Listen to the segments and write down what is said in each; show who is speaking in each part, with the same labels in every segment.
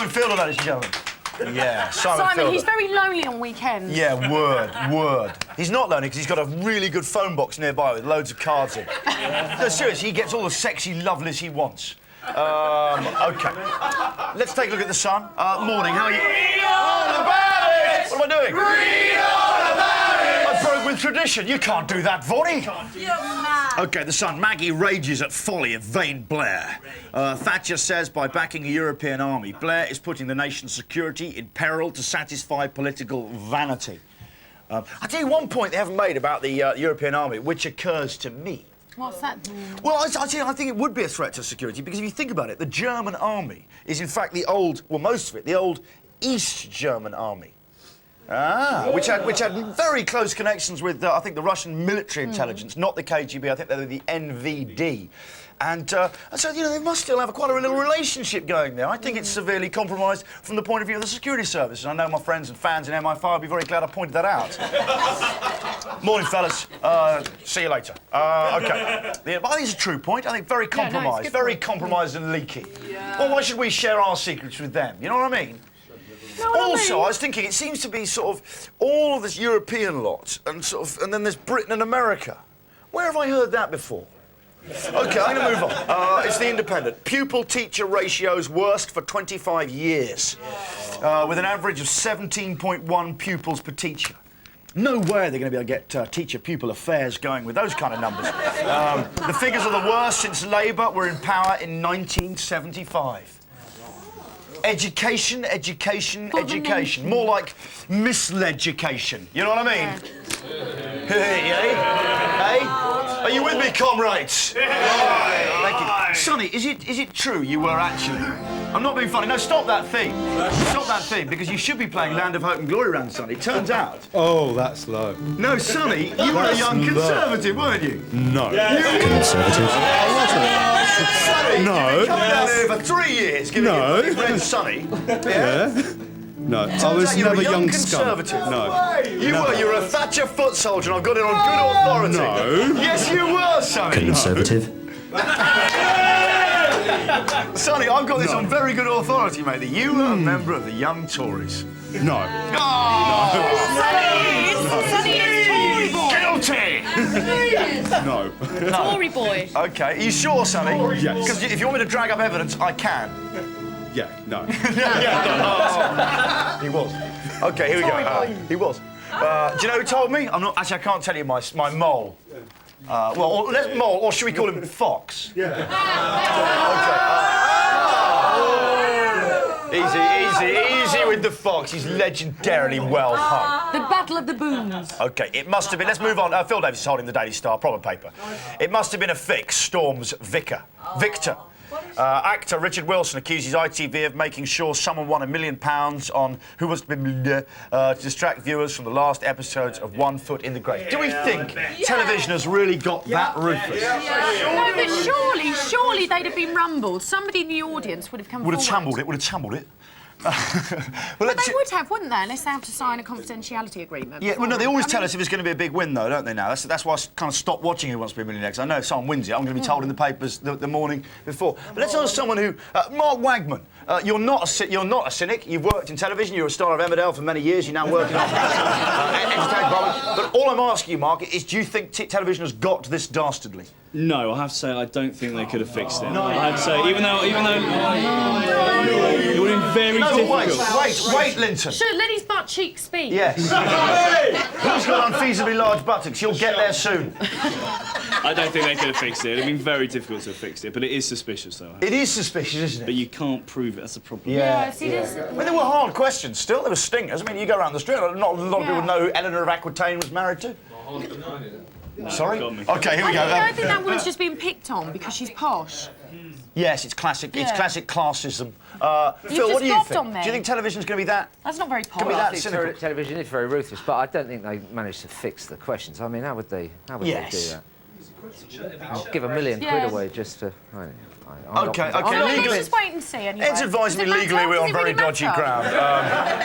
Speaker 1: Simon Fielder, ladies and gentlemen. Yeah, Simon Fielder.
Speaker 2: He's very lonely on weekends.
Speaker 1: Yeah, word. He's not lonely because he's got a really good phone box nearby with loads of cards in. No, seriously, he gets all the sexy lovelies he wants. OK. Let's take a look at the sun. Morning, how are you? Read all about it! What am I doing? Read all about it! I broke with tradition. You can't do that, Vonnie.
Speaker 2: You're mad.
Speaker 1: OK, the sun. Maggie rages at folly of vain Blair. Thatcher says by backing a European army, Blair is putting the nation's security in peril to satisfy political vanity. I'll tell you one point they haven't made about the European army, which occurs to me.
Speaker 2: What's that?
Speaker 1: Well, I think it would be a threat to security because if you think about it, the German army is in fact the old, well, most of it, the old East German army. Which had very close connections with, I think, the Russian military intelligence, not the KGB. I think they were the NVD. And so, you know, they must still have quite a little relationship going there. I think it's severely compromised from the point of view of the security service. And I know my friends and fans in MI5 will be very glad I pointed that out. Morning, fellas. See you later. OK. But I think it's a true point. I think very compromised. Very compromised and leaky. Yeah. Well, why should we share our secrets with them? You know what I mean? Also, I was thinking, it seems to be sort of all of this European lot, and then there's Britain and America. Where have I heard that before? OK, I'm going to move on. It's The Independent. Pupil-teacher ratios worst for 25 years, with an average of 17.1 pupils per teacher. No way they're going to be able to get teacher-pupil affairs going with those kind of numbers. The figures are the worst since Labour were in power in 1975. Education. More like misleducation. You know what I mean? Hey? Are you with me, comrades? Thank you. Sonny, is it true you were actually... I'm not being funny. No, stop that theme. Stop that theme, because you should be playing Land of Hope and Glory round, Sonny. Turns out...
Speaker 3: Oh, that's low.
Speaker 1: No, Sonny, you were a young Conservative, weren't you?
Speaker 3: No.
Speaker 4: Conservative?
Speaker 1: Sonny,
Speaker 3: no.
Speaker 1: You've been coming down here for 3 years, giving me red Sonny.
Speaker 3: Yeah? No, I was never young
Speaker 1: Conservative.
Speaker 3: Scum. No.
Speaker 1: You were a Thatcher foot soldier, and I've got it on good authority.
Speaker 3: No.
Speaker 1: Yes, you were, Sonny.
Speaker 4: Conservative?
Speaker 1: Sonny, I've got this on very good authority, mate, that you were a member of the Young Tories.
Speaker 3: No.
Speaker 2: Sonny is Tory boy.
Speaker 1: Guilty!
Speaker 3: No.
Speaker 2: Tory boy.
Speaker 1: OK, are you sure, Sonny?
Speaker 3: Yes.
Speaker 1: Because if you want me to drag up evidence, I can.
Speaker 3: Yeah, no.
Speaker 1: He was. OK, here we go. He was. Do you know who told me? I'm not. Actually, I can't tell you my mole. Well, let's mole, or should we call him Fox?
Speaker 3: Yeah.
Speaker 1: OK. Easy with the Fox. He's legendarily well hung.
Speaker 2: The Battle of the Booms.
Speaker 1: OK, it must have been. Let's move on. Phil Davis is holding the Daily Star, proper paper. It must have been a fix. Storm's Victor. Actor Richard Wilson accuses ITV of making sure someone won £1 million on Who Was to distract viewers from the last episodes of One Foot in the Grave. Do we think television has really got that ruthless?
Speaker 2: No, but surely they'd have been rumbled. Somebody in the audience would have come forward.
Speaker 1: Would have chambled it.
Speaker 2: Well, they would have, wouldn't they? Unless they have to sign a confidentiality agreement.
Speaker 1: Yeah, well, no, they always tell us if it's going to be a big win, though, don't they, now? That's why I kind of stopped watching Who Wants to Be a Millionaire, because I know if someone wins it, I'm going to be told in the papers the morning before. But let's ask someone who... Mark Wagman, you're not a cynic. You've worked in television. You're a star of Emmerdale for many years. You're now working on entertainment department. But all I'm asking you, Mark, is do you think television has got this dastardly?
Speaker 5: No, I have to say I don't think they could have fixed it. I have to say, even though it would have been very difficult.
Speaker 1: Wait, Linton.
Speaker 2: Sure, let his butt cheek speak.
Speaker 1: Yes. Who's got unfeasibly large buttocks? You'll get there soon.
Speaker 5: I don't think they could have fixed it. It'd been very difficult to have fixed it, but it is suspicious, though.
Speaker 1: It is suspicious, isn't it?
Speaker 5: But you can't prove it. That's the problem.
Speaker 2: Yes, it is.
Speaker 1: I mean, there were hard questions still. There were stingers. I mean, you go around the street, not a lot of people know who Eleanor of Aquitaine was married to.
Speaker 5: No,
Speaker 1: sorry?
Speaker 5: OK,
Speaker 1: here we go.
Speaker 2: I think that woman's just being picked on because she's posh.
Speaker 1: Yes, it's classic. It's classic classism. Phil,
Speaker 2: just
Speaker 1: what do you
Speaker 2: bopped
Speaker 1: think?
Speaker 2: on me.
Speaker 1: Do you think television's going to be that?
Speaker 2: That's not very posh.
Speaker 1: Can be that cynical?
Speaker 6: Television is very ruthless, but I don't think they managed to fix the questions. I mean, how would they do that? Give £1 million away just to...
Speaker 1: OK,
Speaker 2: let's just wait and see anyway.
Speaker 1: Ed's advising me legally we're on very dodgy ground.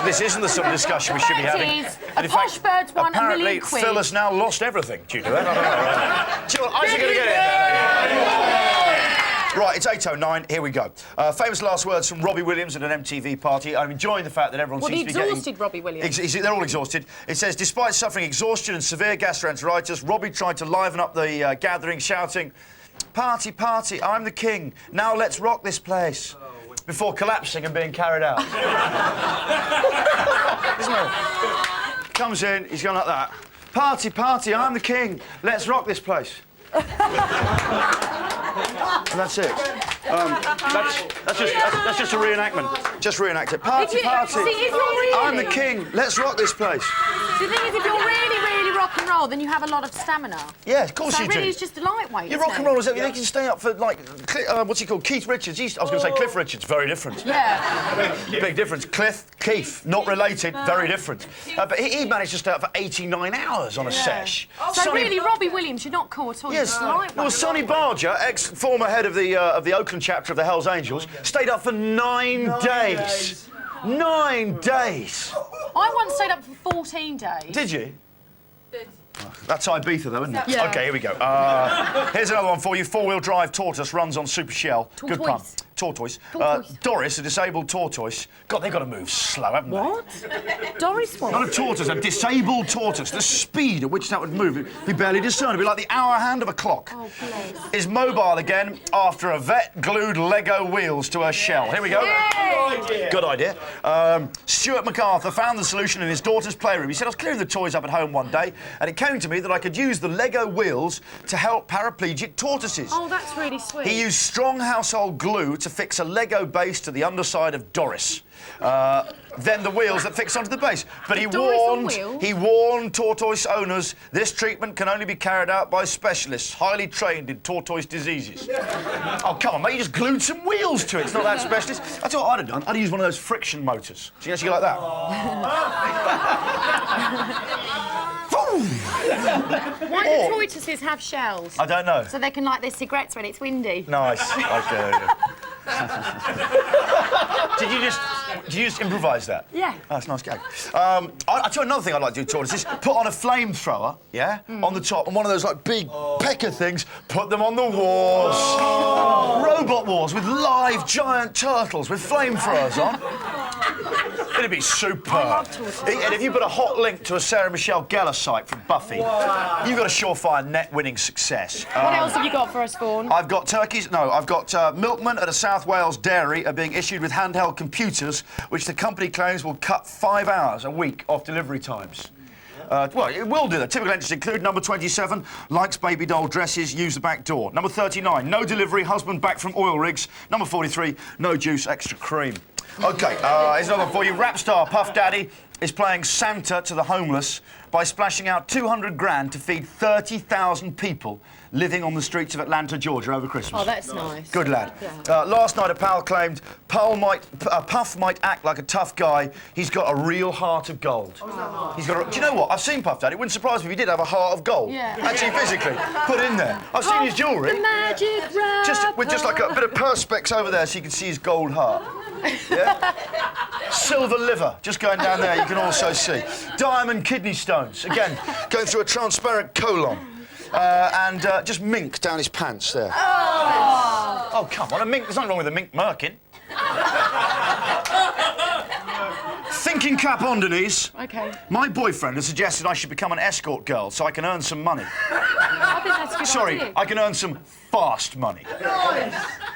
Speaker 1: This isn't the sort of discussion we should be having.
Speaker 2: And a posh bird's won £1 million.
Speaker 1: Apparently, Phil has now lost everything due to that. I don't know. Do you know what? I'm going to get it. Right, it's 8:09. Here we go. Famous last words from Robbie Williams at an MTV party. I'm enjoying the fact that everyone seems to be getting...
Speaker 2: exhausted Robbie Williams.
Speaker 1: They're all exhausted. It says, despite suffering exhaustion and severe gastroenteritis, Robbie tried to liven up the gathering, shouting, "Party, party, I'm the king. Now let's rock this place." Before collapsing and being carried out. Isn't it? Comes in, he's going like that. "Party, party, I'm the king. Let's rock this place." And that's it. That's just a reenactment. Just reenact it. "Party, party, I'm the king. Let's rock this place."
Speaker 2: The thing is, if you're really, really rock and roll, then you have a lot of stamina.
Speaker 1: Yeah, of course
Speaker 2: So
Speaker 1: you
Speaker 2: really
Speaker 1: do.
Speaker 2: is just a lightweight.
Speaker 1: Your rock and rollers, they can stay up for, like, what's he called? Keith Richards. I was going to say Cliff Richards. Very different.
Speaker 2: Yeah.
Speaker 1: Big difference. Keith, not related, very different. But he managed to stay up for 89 hours on a sesh.
Speaker 2: So really, Robbie Williams, you're not cool at all.
Speaker 1: Yes.
Speaker 2: You're just lightweight.
Speaker 1: Well, Sonny Barger, ex-former head of the Oakland chapter of the Hells Angels, stayed up for 9 days. 9 days.
Speaker 2: I once stayed up for 14 days.
Speaker 1: Did you? That's Ibiza, though, isn't it?
Speaker 2: Yeah.
Speaker 1: OK, here we go. Here's another one for you. Four-wheel drive tortoise runs on super shell. Good pun. Tortoise. Doris, a disabled tortoise. God, they've got to move slow, haven't they?
Speaker 2: What? Doris what?
Speaker 1: Not a tortoise, a disabled tortoise. The speed at which that would move, it'd be barely discernible. It'd be like the hour hand of a clock.
Speaker 2: Oh, bless.
Speaker 1: Is mobile again after a vet glued Lego wheels to her shell. Here we go.
Speaker 2: Yay!
Speaker 1: Good idea. Stuart MacArthur found the solution in his daughter's playroom. He said, "I was clearing the toys up at home one day, and it came to me that I could use the Lego wheels to help paraplegic tortoises."
Speaker 2: Oh, that's really sweet.
Speaker 1: He used strong household glue to fix a Lego base to the underside of Doris. Then the wheels that fix onto the base. But he warned tortoise owners this treatment can only be carried out by specialists highly trained in tortoise diseases. Oh, come on, mate, you just glued some wheels to it. It's not that specialist. That's what I'd have done. I'd have used one of those friction motors. So you actually go like that.
Speaker 2: Why do tortoises have shells?
Speaker 1: I don't know.
Speaker 2: So they can light their cigarettes when it's windy.
Speaker 1: Nice. Okay. Did you just improvise that?
Speaker 2: Yeah.
Speaker 1: Oh, that's a nice gag. I'll tell you another thing I'd like to do, tortoises. Put on a flamethrower, yeah, on the top, and one of those, like, big pecker things, put them on the wars. Robot wars with live giant turtles with flamethrowers on. It'd be superb. And if you put a hot link to a Sarah Michelle Gellar site from Buffy, you've got a surefire net-winning success.
Speaker 2: What else have you got for us, Vaughan?
Speaker 1: I've got turkeys. No, I've got milkmen at a South Wales dairy are being issued with handheld computers, which the company claims will cut 5 hours a week off delivery times. Well, it will do that. Typical entries include number 27, likes baby doll dresses, use the back door. Number 39, no delivery, husband back from oil rigs. Number 43, no juice, extra cream. OK, here's another one for you. Rap star Puff Daddy is playing Santa to the homeless by splashing out 200 grand to feed 30,000 people living on the streets of Atlanta, Georgia over Christmas.
Speaker 2: Oh, that's nice.
Speaker 1: Good lad. Last night a pal claimed Puff might act like a tough guy. He's got a real heart of gold. Oh. Do you know what? I've seen Puff Daddy. It wouldn't surprise me if he did have a heart of gold.
Speaker 2: Yeah.
Speaker 1: Actually, physically. Put in there. I've seen his jewellery.
Speaker 2: The magic
Speaker 1: With just like a bit of perspex over there so you can see his gold heart. Yeah? Silver liver, just going down there, you can also see. Diamond kidney stones, again, going through a transparent colon. And just mink down his pants there. Oh, come on, a mink, there's nothing wrong with a mink merkin. Thinking cap on, Denise.
Speaker 2: OK.
Speaker 1: My boyfriend has suggested I should become an escort girl so I can earn some money.
Speaker 2: I think that's a good
Speaker 1: Sorry,
Speaker 2: idea.
Speaker 1: I can earn some fast money.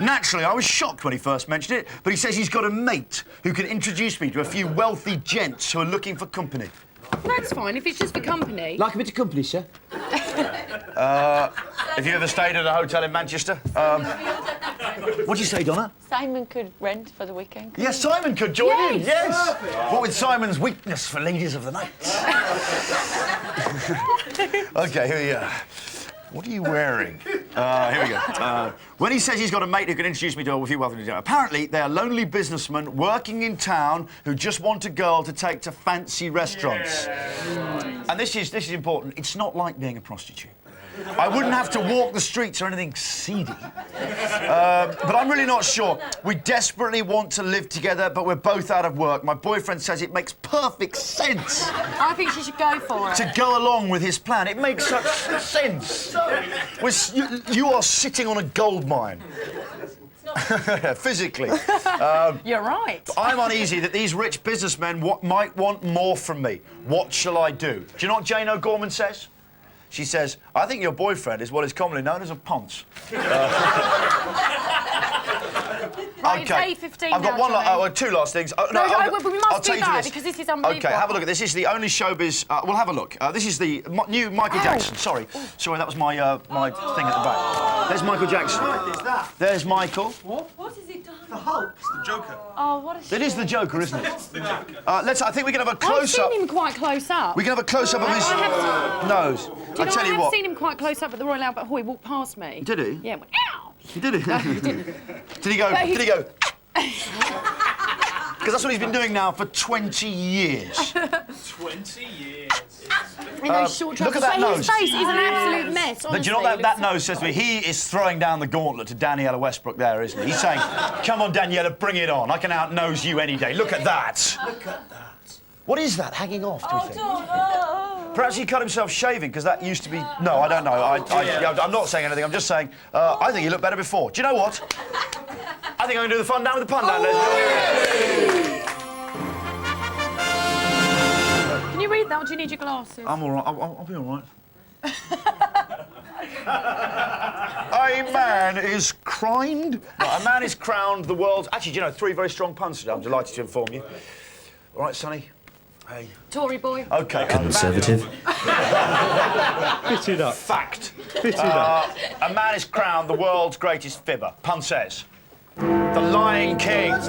Speaker 1: Naturally, I was shocked when he first mentioned it, but he says he's got a mate who can introduce me to a few wealthy gents who are looking for company.
Speaker 2: That's fine, if it's just for company.
Speaker 1: Like a bit of company, sir? Have you ever stayed at a hotel in Manchester? What'd you say, Donna?
Speaker 4: Simon could rent for the weekend.
Speaker 1: Yes, Simon could join in, yes! What with Simon's weakness for ladies of the night. OK, here we are. What are you wearing? Here we go. When he says he's got a mate who can introduce me to a few wealthy gentlemen, apparently they are lonely businessmen working in town who just want a girl to take to fancy restaurants. Yeah. And this is important. It's not like being a prostitute. I wouldn't have to walk the streets or anything seedy. But I'm really not sure. We desperately want to live together, but we're both out of work. My boyfriend says it makes perfect sense.
Speaker 2: I think she should go for it.
Speaker 1: To go along with his plan. It makes such sense. You are sitting on a gold mine. Physically.
Speaker 2: You're right.
Speaker 1: I'm uneasy that these rich businessmen might want more from me. What shall I do? Do you know what Jane O'Gorman says? She says, I think your boyfriend is what is commonly known as a ponce.
Speaker 2: Right,
Speaker 1: Okay.
Speaker 2: it's 8:15
Speaker 1: I've got
Speaker 2: now,
Speaker 1: two last things.
Speaker 2: No, we must do that
Speaker 1: this.
Speaker 2: because this is unbelievable.
Speaker 1: Okay, have a look at this. This is the only showbiz. We'll have a look. This is the new Michael Jackson. Sorry, that was my my thing at the back. There's Michael Jackson. There's Michael.
Speaker 7: What has he done? The Hulk. It's the Joker.
Speaker 4: Oh, what a
Speaker 1: It is the Joker, isn't it?
Speaker 7: It's the Joker.
Speaker 1: I think we can have a
Speaker 2: I've
Speaker 1: close-up.
Speaker 2: seen him quite close up.
Speaker 1: We can have a close-up of his nose.
Speaker 2: I
Speaker 1: tell you
Speaker 2: have
Speaker 1: what.
Speaker 2: seen him quite close up at the Royal Albert Hall. He walked past me.
Speaker 1: Did he?
Speaker 2: Yeah, went, ow!
Speaker 1: He did it.
Speaker 2: No, he didn't.
Speaker 1: Did he go? Did he go? Because that's what he's been doing now for 20 years.
Speaker 5: 20 years.
Speaker 2: In those short
Speaker 1: look at
Speaker 2: trousers.
Speaker 1: that
Speaker 2: So
Speaker 1: nose.
Speaker 2: His face is an absolute mess,
Speaker 1: But
Speaker 2: honestly.
Speaker 1: do you know what that nose says to me? He is throwing down the gauntlet to Daniela Westbrook there, isn't he? He's saying, come on, Daniela, bring it on. I can out-nose you any day. Look at that.
Speaker 7: Look at that.
Speaker 1: What is that hanging off, do you think? Perhaps he cut himself shaving, because that used to be... No, I don't know. I'm not saying anything. I'm just saying, I think he looked better before. Do you know what? I think I'm going to do the fun down with the pun down.
Speaker 2: Can you read that, or do you need your glasses?
Speaker 1: I'm all right. I'll be all right. A man is crowned... No, a man is crowned the world's... Actually, do you know, 3 very strong puns today. I'm delighted to inform you. All right, Sonny? Hey.
Speaker 2: Tory boy.
Speaker 1: OK.
Speaker 8: Conservative.
Speaker 3: Fit it up.
Speaker 1: Fact.
Speaker 3: Fit it up.
Speaker 1: A man is crowned the world's greatest fibber. Pun says. The Lion King. It's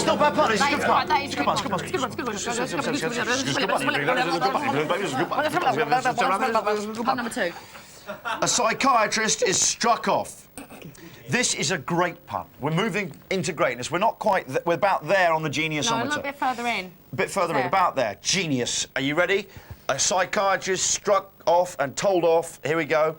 Speaker 1: not a bad pun, it's a good pun.
Speaker 2: That is a good pun.
Speaker 1: Come on.
Speaker 2: It's a good one, it's a good one, it's a good one, it's a good one. Pun number 2.
Speaker 1: A psychiatrist is struck off. This is a great pun. We're moving into greatness. We're not quite... we're about there on the
Speaker 2: No, a
Speaker 1: geniusometer.
Speaker 2: little bit further in.
Speaker 1: A bit further in,
Speaker 2: There.
Speaker 1: about there. Genius. Are you ready? A psychiatrist struck off and told off. Here we go.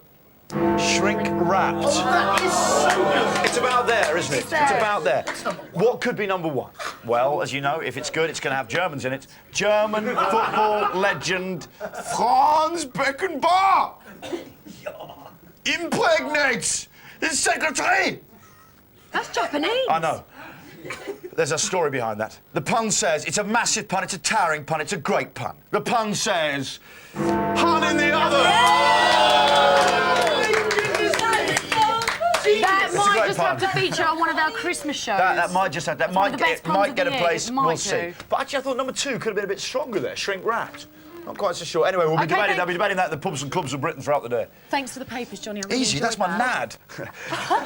Speaker 1: Shrink wrapped.
Speaker 7: Oh, that is so good.
Speaker 1: It's about there, isn't it? It's about there. What could be number 1? Well, as you know, if it's good, it's going to have Germans in it. German football legend Franz Beckenbauer impregnates his secretary.
Speaker 2: That's Japanese.
Speaker 1: I know. There's a story behind that. The pun says, it's a massive pun, it's a towering pun, it's a great pun. The pun says, pun in the oven!
Speaker 2: That might
Speaker 1: great
Speaker 2: just
Speaker 1: pun.
Speaker 2: have to feature on one of our Christmas shows.
Speaker 1: That might just have... That
Speaker 2: one
Speaker 1: might
Speaker 2: of the best
Speaker 1: get,
Speaker 2: puns
Speaker 1: might
Speaker 2: of
Speaker 1: get
Speaker 2: the
Speaker 1: a
Speaker 2: year.
Speaker 1: place,
Speaker 2: It might
Speaker 1: we'll see.
Speaker 2: do.
Speaker 1: But actually, I thought number 2 could have been a bit stronger there, shrink wrapped. Not quite so sure. Anyway, we'll be debating that. We'll be debating that at the pubs and clubs of Britain throughout the day.
Speaker 2: Thanks for the papers, Johnny. I really
Speaker 1: Easy, that's
Speaker 2: enjoyed
Speaker 1: my
Speaker 2: that.
Speaker 1: nad.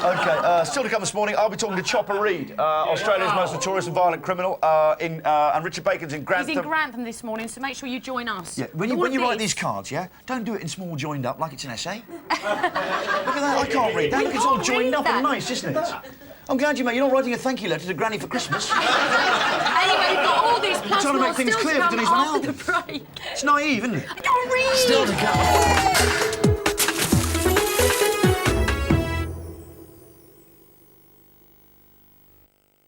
Speaker 1: OK, still to come this morning, I'll be talking to Chopper Read, Australia's most notorious and violent criminal, and Richard Bacon's in Grantham.
Speaker 2: He's in Grantham this morning, so make sure you join us.
Speaker 1: Yeah, when
Speaker 2: All of
Speaker 1: you write
Speaker 2: this.
Speaker 1: these cards, yeah, don't do it in small joined up like it's an essay. Look at that, I can't read that.
Speaker 2: You
Speaker 1: Look, it's all
Speaker 2: can't
Speaker 1: joined
Speaker 2: read
Speaker 1: up and
Speaker 2: that.
Speaker 1: nice, isn't it? I'm glad you, mate. You're not writing a thank you letter to Granny for Christmas.
Speaker 2: Anyway, we've got all this plus
Speaker 1: trying to
Speaker 2: more
Speaker 1: make things
Speaker 2: still
Speaker 1: clear
Speaker 2: to
Speaker 1: for
Speaker 2: come
Speaker 1: Denise Van
Speaker 2: after
Speaker 1: Outen.
Speaker 2: the break.
Speaker 1: It's naive, isn't it?
Speaker 2: I can't read.
Speaker 8: Still to come.